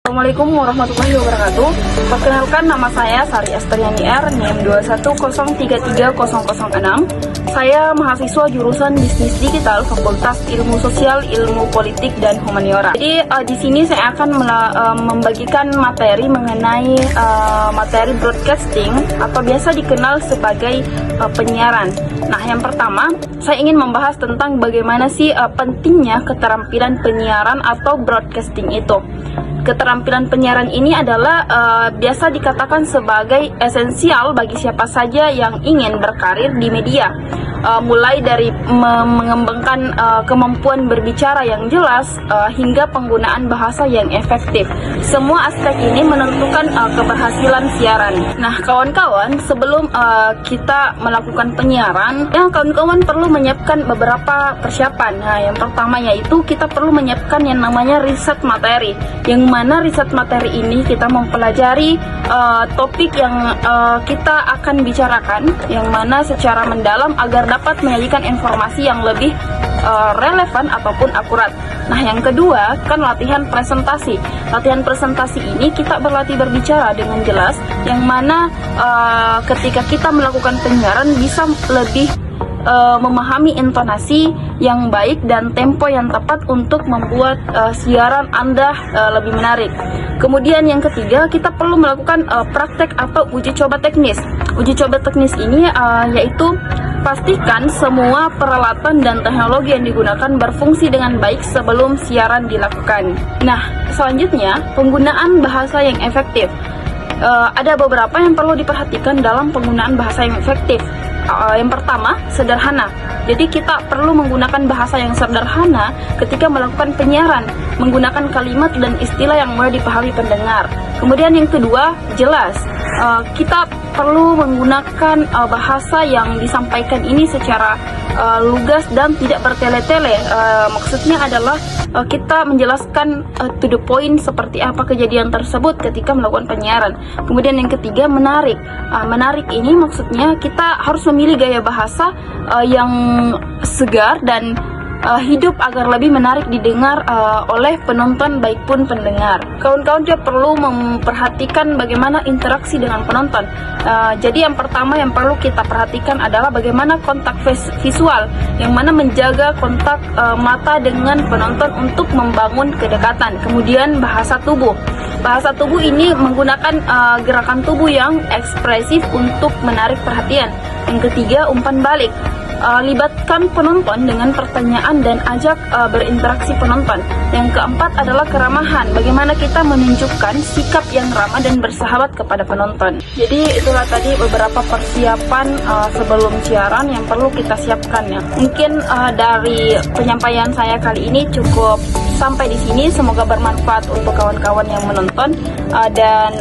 Assalamualaikum warahmatullahi wabarakatuh. Perkenalkan, nama saya Sari Asteriani R, NIM 210330006. Saya mahasiswa jurusan Bisnis Digital, Fakultas Ilmu Sosial, Ilmu Politik dan Humaniora. Jadi di sini saya akan membagikan materi mengenai materi broadcasting atau biasa dikenal sebagai penyiaran. Nah, yang pertama saya ingin membahas tentang bagaimana sih pentingnya keterampilan penyiaran atau broadcasting itu. Keterampilan penyiaran ini adalah biasa dikatakan sebagai esensial bagi siapa saja yang ingin berkarir di media. Mulai dari mengembangkan kemampuan berbicara yang jelas hingga penggunaan bahasa yang efektif. Semua aspek ini menentukan keberhasilan siaran. Nah, kawan-kawan, sebelum kita melakukan penyiaran, kawan-kawan perlu menyiapkan beberapa persiapan. Nah, yang pertama yaitu kita perlu menyiapkan yang namanya riset materi. Yang mana riset materi ini kita mempelajari topik yang kita akan bicarakan, yang mana secara mendalam agar dapat menyajikan informasi yang lebih relevan ataupun akurat. Nah, yang kedua kan latihan presentasi. Latihan presentasi ini kita berlatih berbicara dengan jelas, yang mana ketika kita melakukan penyiaran bisa lebih memahami intonasi yang baik dan tempo yang tepat untuk membuat siaran Anda lebih menarik. Kemudian yang ketiga, kita perlu melakukan praktek atau uji coba teknis. Uji coba teknis ini yaitu pastikan semua peralatan dan teknologi yang digunakan berfungsi dengan baik sebelum siaran dilakukan. Nah, selanjutnya penggunaan bahasa yang efektif. Ada beberapa yang perlu diperhatikan dalam penggunaan bahasa yang efektif. Yang pertama, sederhana. Jadi kita perlu menggunakan bahasa yang sederhana ketika melakukan penyiaran, menggunakan kalimat dan istilah yang mudah dipahami pendengar. Kemudian yang kedua, jelas. Kita perlu menggunakan bahasa yang disampaikan ini secara lugas dan tidak bertele-tele. Maksudnya adalah kita menjelaskan to the point seperti apa kejadian tersebut ketika melakukan penyiaran. Kemudian yang ketiga, menarik. Menarik ini maksudnya kita harus memilih gaya bahasa yang segar dan hidup agar lebih menarik didengar oleh penonton baik pun pendengar. Kawan-kawan juga perlu memperhatikan bagaimana interaksi dengan penonton. Jadi yang pertama yang perlu kita perhatikan adalah bagaimana kontak visual, yang mana menjaga kontak mata dengan penonton untuk membangun kedekatan. Kemudian bahasa tubuh. Bahasa tubuh ini menggunakan gerakan tubuh yang ekspresif untuk menarik perhatian. Yang ketiga, umpan balik. Libatkan penonton dengan pertanyaan dan ajak berinteraksi penonton. Yang keempat adalah keramahan. Bagaimana kita menunjukkan sikap yang ramah dan bersahabat kepada penonton. Jadi itulah tadi beberapa persiapan sebelum siaran yang perlu kita siapkan ya. Mungkin dari penyampaian saya kali ini cukup sampai di sini. Semoga bermanfaat untuk kawan-kawan yang menonton dan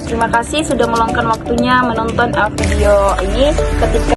terima kasih sudah meluangkan waktunya menonton video ini. Ketika